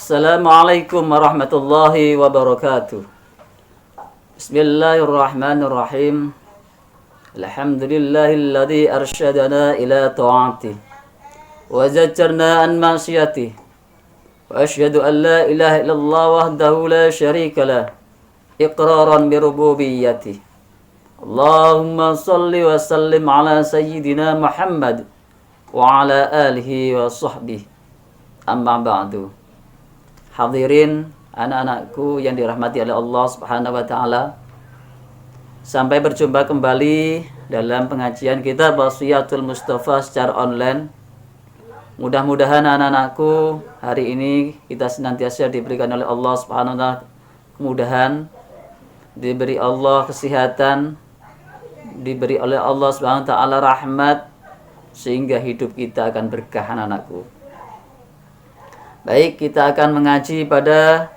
Assalamualaikum warahmatullahi wabarakatuh. Bismillahirrahmanirrahim. Alhamdulillahilladzi arsyadana ila ta'atih wa zajjarna an ma'siyatih. Wa asyhadu an la ilaha illallah wahdahu la syarika lah iqraran bi rububiyyatih. Allahumma salli wa sallim ala sayyidina Muhammad wa ala alihi wa sahbihi. Amma ba'du. Hadirin anak-anakku yang dirahmati oleh Allah Subhanahu wa taala. Sampai berjumpa kembali dalam pengajian kita Wasiyatul Mustafa secara online. Mudah-mudahan anak-anakku hari ini kita senantiasa diberikan oleh Allah Subhanahu wa taala kemudahan, diberi Allah kesehatan, diberi oleh Allah Subhanahu wa taala rahmat sehingga hidup kita akan berkah anak-anakku. Baik, kita akan mengaji pada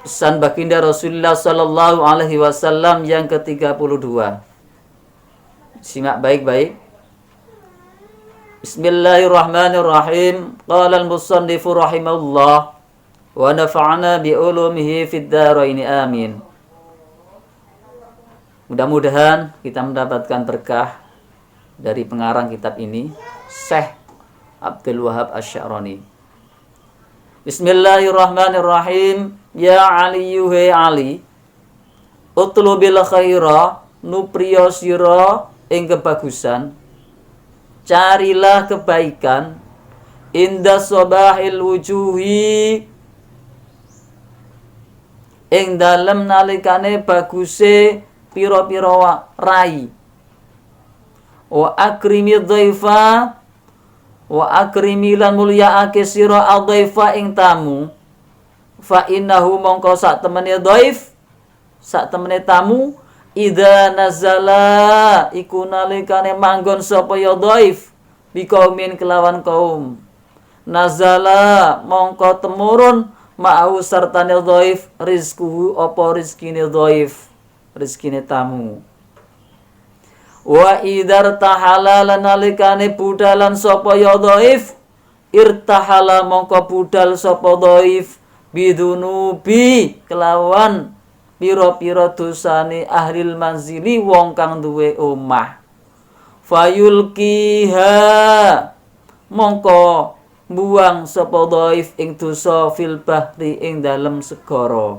pesan baginda Rasulullah sallallahu alaihi wasallam yang ke-32. Simak baik-baik. Bismillahirrahmanirrahim. Qala al-musannifu rahimahullah wa nafa'ana bi ulumihi fid dharain amin. Mudah-mudahan kita mendapatkan berkah dari pengarang kitab ini, Syekh Abdul Wahab Asy-Sya'rani. Bismillahirrahmanirrahim. Ya Ali yuhe Ali, utlubil khaira, nupriyo sira ing kebagusan, carilah kebaikan, inda sobahil wujuhi, ing dalem nalikane baguse piro-piro rai, wa akrimi dhaifa, wa akrimi lan mulyaake sira adhaifa ing tamu, fa innahu mongko sak temene dhaif, sak temene tamu, idza nazala iku nalikane manggon sapa ya dhaif bi kaumin kelawan kaum, nazala mongko temurun ma'u sartane dhaif rizquhu apa rezekine dhaif, rezekine tamu. Wa idar tahala nalikane budalan sapa ya dhaif, irtahala mongko budal sapa dhaif bidunubi kelawan pira-pira dosane ahlil manzili wong kang duwe omah, fayulkiha mongko buang sapa dhaif ing dosa fil bahri ing dalem segara.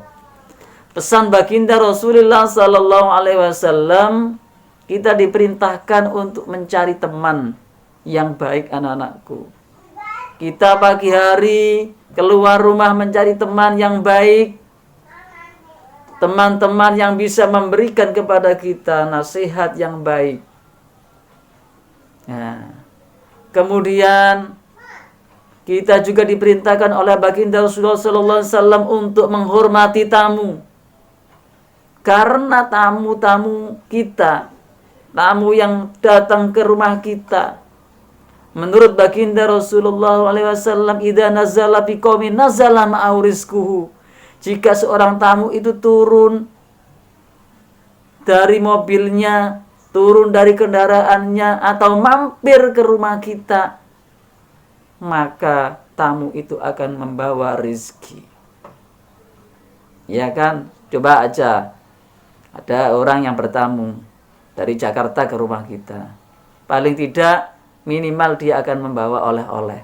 Pesan baginda Rasulullah sallallahu alaihi wasallam, kita diperintahkan untuk mencari teman yang baik anak-anakku. Kita pagi hari keluar rumah mencari teman yang baik, teman-teman yang bisa memberikan kepada kita nasihat yang baik. Nah, kemudian kita juga diperintahkan oleh baginda Rasulullah SAW untuk menghormati tamu. Karena tamu-tamu kita, tamu yang datang ke rumah kita, menurut baginda Rasulullah SAW, idza nazala biqaumin nazala ma'au rizquhu. Jika seorang tamu itu turun dari mobilnya, turun dari kendaraannya, atau mampir ke rumah kita, maka tamu itu akan membawa rizki. Ya kan? Coba aja, ada orang yang bertamu dari Jakarta ke rumah kita, paling tidak minimal dia akan membawa oleh-oleh.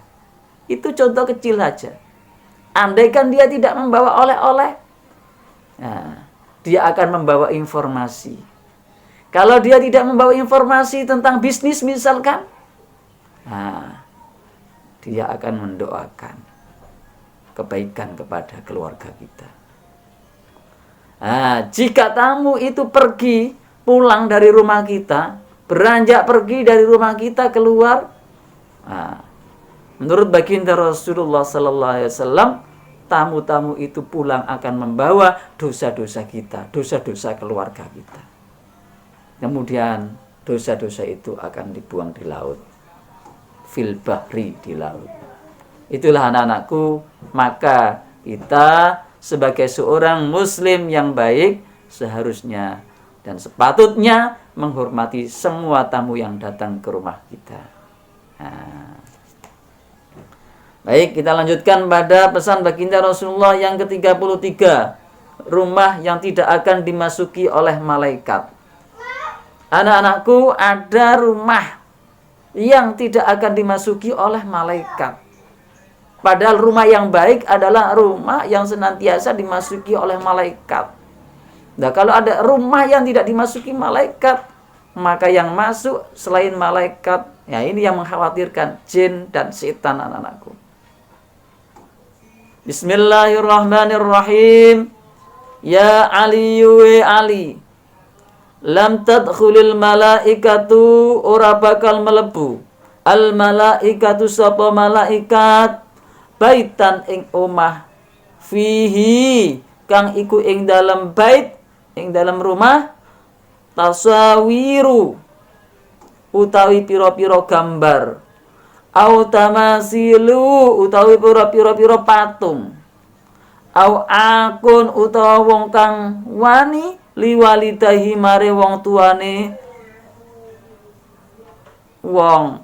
Itu contoh kecil saja. Andaikan dia tidak membawa oleh-oleh, nah, dia akan membawa informasi. Kalau dia tidak membawa informasi tentang bisnis misalkan, nah, dia akan mendoakan kebaikan kepada keluarga kita. Nah, jika tamu itu pergi pulang dari rumah kita, beranjak pergi dari rumah kita keluar, nah, menurut baginda Rasulullah sallallahu alaihi wasallam, tamu-tamu itu pulang akan membawa dosa-dosa kita, dosa-dosa keluarga kita. Kemudian dosa-dosa itu akan dibuang di laut, fil bahri, di laut. Itulah anak-anakku, maka kita sebagai seorang muslim yang baik seharusnya dan sepatutnya menghormati semua tamu yang datang ke rumah kita. Nah. Baik, kita lanjutkan pada pesan baginda Rasulullah yang ke-33. Rumah yang tidak akan dimasuki oleh malaikat. Anak-anakku, ada rumah yang tidak akan dimasuki oleh malaikat. Padahal rumah yang baik adalah rumah yang senantiasa dimasuki oleh malaikat. Nah, kalau ada rumah yang tidak dimasuki malaikat, maka yang masuk selain malaikat, ya ini yang mengkhawatirkan, jin dan setan, anak-anakku. Bismillahirrahmanirrahim. Ya Ali Ali, lam tadkhulil malaikatu, ora bakal melebu al malaikatu sapa malaikat baitan ing omah fihi kang iku ing dalam bait, ing dalam rumah, tasawiru utawi pira-pira gambar, au tamasilu utawi pira-pira patung, au akun utawa wong kang wani liwalidahi mare wong tuane wong,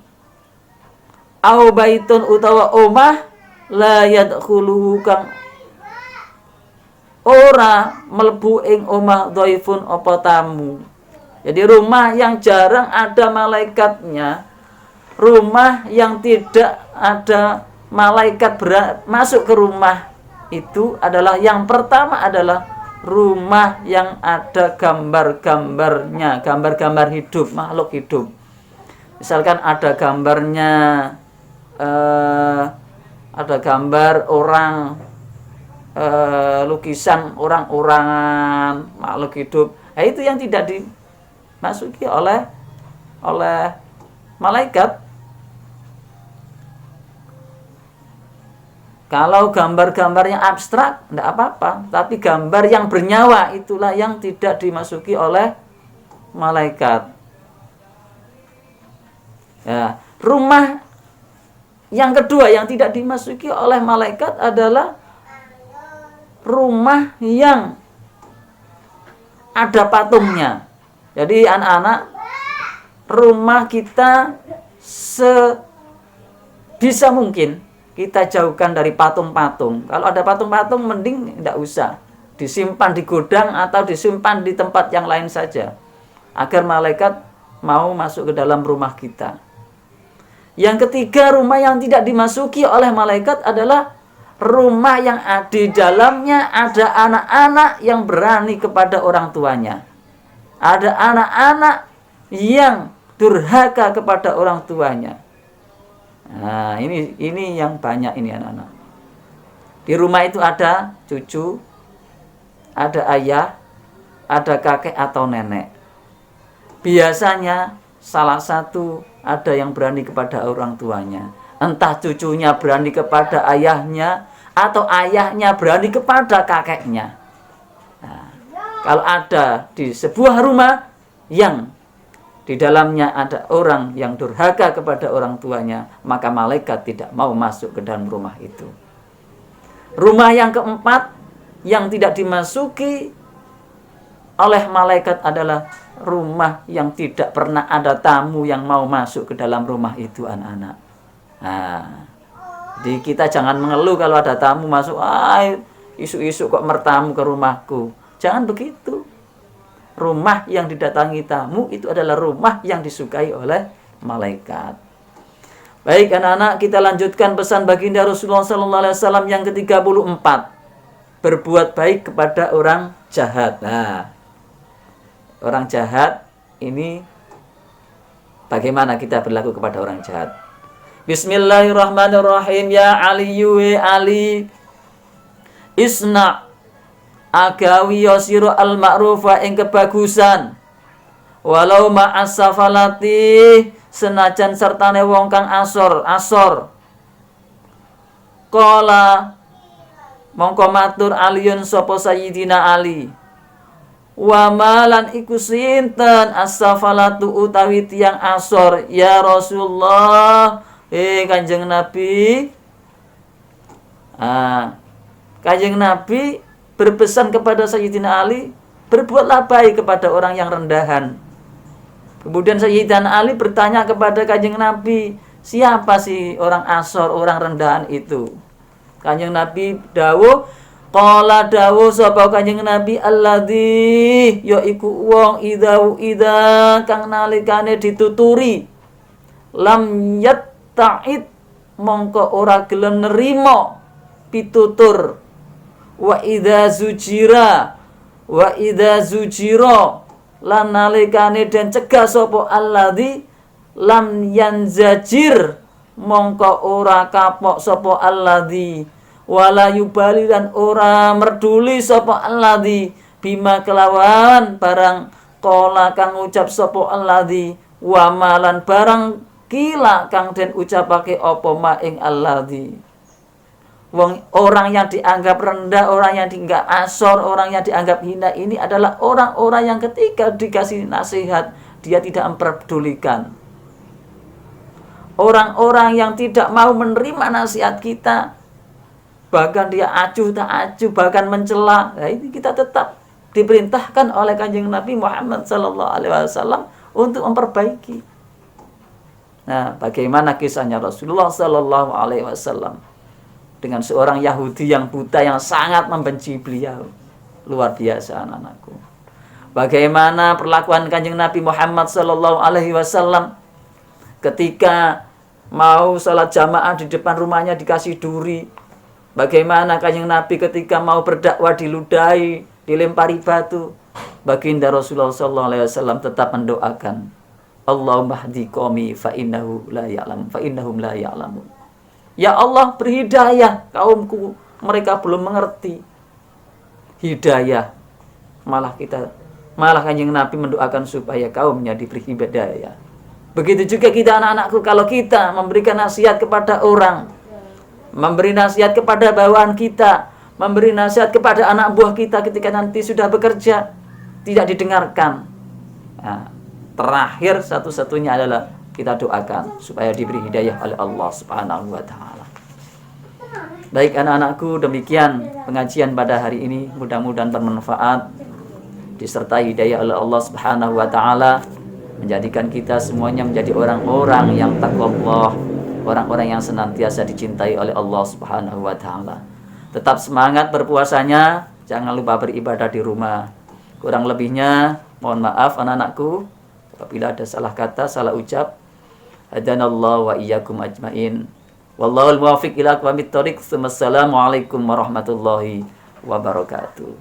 au baitun utawa omah la yadkhuluhu kang ora mlebu ing omah dhaifun apa tamu. Jadi rumah yang jarang ada malaikatnya, rumah yang tidak ada malaikat masuk ke rumah itu adalah yang pertama adalah rumah yang ada gambar-gambarnya, gambar-gambar hidup, makhluk hidup. Misalkan ada gambarnya, ada gambar orang, lukisan orang-orangan, makhluk hidup. Nah, itu yang tidak dimasuki oleh malaikat. Kalau gambar-gambarnya abstrak, tidak apa-apa. Tapi gambar yang bernyawa, itulah yang tidak dimasuki oleh malaikat. Ya, rumah yang kedua yang tidak dimasuki oleh malaikat adalah rumah yang ada patungnya. Jadi anak-anak, rumah kita sebisa mungkin kita jauhkan dari patung-patung. Kalau ada patung-patung mending tidak usah. Disimpan di gudang atau disimpan di tempat yang lain saja. Agar malaikat mau masuk ke dalam rumah kita. Yang ketiga, rumah yang tidak dimasuki oleh malaikat adalah rumah yang di dalamnya ada anak-anak yang berani kepada orang tuanya. Ada anak-anak yang durhaka kepada orang tuanya. Nah, ini yang banyak ini anak-anak. Di rumah itu ada cucu, ada ayah, ada kakek atau nenek. Biasanya salah satu ada yang berani kepada orang tuanya. Entah cucunya berani kepada ayahnya atau ayahnya berani kepada kakeknya. Nah, kalau ada di sebuah rumah yang di dalamnya ada orang yang durhaka kepada orang tuanya, maka malaikat tidak mau masuk ke dalam rumah itu. Rumah yang keempat yang tidak dimasuki oleh malaikat adalah rumah yang tidak pernah ada tamu yang mau masuk ke dalam rumah itu, anak-anak. Nah, jadi kita jangan mengeluh kalau ada tamu masuk, isu-isu kok mertamu ke rumahku. Jangan begitu. Rumah yang didatangi tamu itu adalah rumah yang disukai oleh malaikat. Baik anak-anak, kita lanjutkan pesan baginda Rasulullah SAW yang ke-34. Berbuat baik kepada orang jahat. Nah, orang jahat ini bagaimana kita berlaku kepada orang jahat? Bismillahirrahmanirrahim. Ya Ali Ali, isna agawi sira al ma'rufa ing kebagusan walau ma'as safalati senajan sertane wong kang asor. Qala mongko matur aliyun sapa Sayyidina Ali, wa malan iku sinten as-safalatu utawi tiyang asor ya Rasulullah. Kanjeng Nabi, Kanjeng Nabi berpesan kepada Sayyidina Ali, berbuatlah baik kepada orang yang rendahan. Kemudian Sayyidina Ali bertanya kepada Kanjeng Nabi, siapa sih orang asor, orang rendahan itu? Kanjeng Nabi dawuh, qala dawuh sapa Kanjeng Nabi, alladzi yaiku wong idza kang nalikane dituturi lam yatta'id mongko ora gelem nerima pitutur, wa idza zujira lan nalikane den cegah sapa alladzi lam yanzajir mongko ora kapok sapa alladzi wala yubali dan ora merduli sapa alladzi bima kelawan barang qala kang ucap sapa alladzi wa malan barang kila kang den ucapake apa ma ing alladzi. Wong orang yang dianggap rendah, orang yang dianggap asor, orang yang dianggap hina ini adalah orang-orang yang ketika dikasih nasihat dia tidak memperdulikan. Orang-orang yang tidak mau menerima nasihat kita, bahkan dia acuh tak acuh, bahkan mencela. Nah, ini kita tetap diperintahkan oleh Kanjeng Nabi Muhammad SAW untuk memperbaiki. Nah, bagaimana kisahnya Rasulullah SAW dengan seorang Yahudi yang buta yang sangat membenci beliau? Luar biasa anak-anakku. Bagaimana perlakuan Kanjeng Nabi Muhammad SAW ketika mau salat jamaah di depan rumahnya dikasih duri? Bagaimana Kanjeng Nabi ketika mau berdakwah diludahi, dilempari batu? Baginda Rasulullah SAW tetap mendoakan, Allahumma hdi qaumi fa innahum la ya'lamun. Ya Allah, berhidayah kaumku, mereka belum mengerti. Hidayah. Malah Kanjeng Nabi mendoakan supaya kaumnya diberi hidayah. Begitu juga kita anak-anakku, kalau kita memberikan nasihat kepada orang, memberi nasihat kepada bawahan kita, memberi nasihat kepada anak buah kita ketika nanti sudah bekerja, tidak didengarkan. Nah, terakhir satu-satunya adalah kita doakan supaya diberi hidayah oleh Allah Subhanahu wa taala. Baik anak-anakku, demikian pengajian pada hari ini, mudah-mudahan bermanfaat, disertai hidayah oleh Allah Subhanahu wa taala, menjadikan kita semuanya menjadi orang-orang yang taqwallah, orang-orang yang senantiasa dicintai oleh Allah Subhanahu wa taala. Tetap semangat berpuasanya, jangan lupa beribadah di rumah. Kurang lebihnya mohon maaf anak-anakku apabila ada salah kata, salah ucap. Hadanallahu wa iyyakum ajmain. Wallahul muwaffiq ila aqwamit thoriq. Wassalamualaikum warahmatullahi wabarakatuh.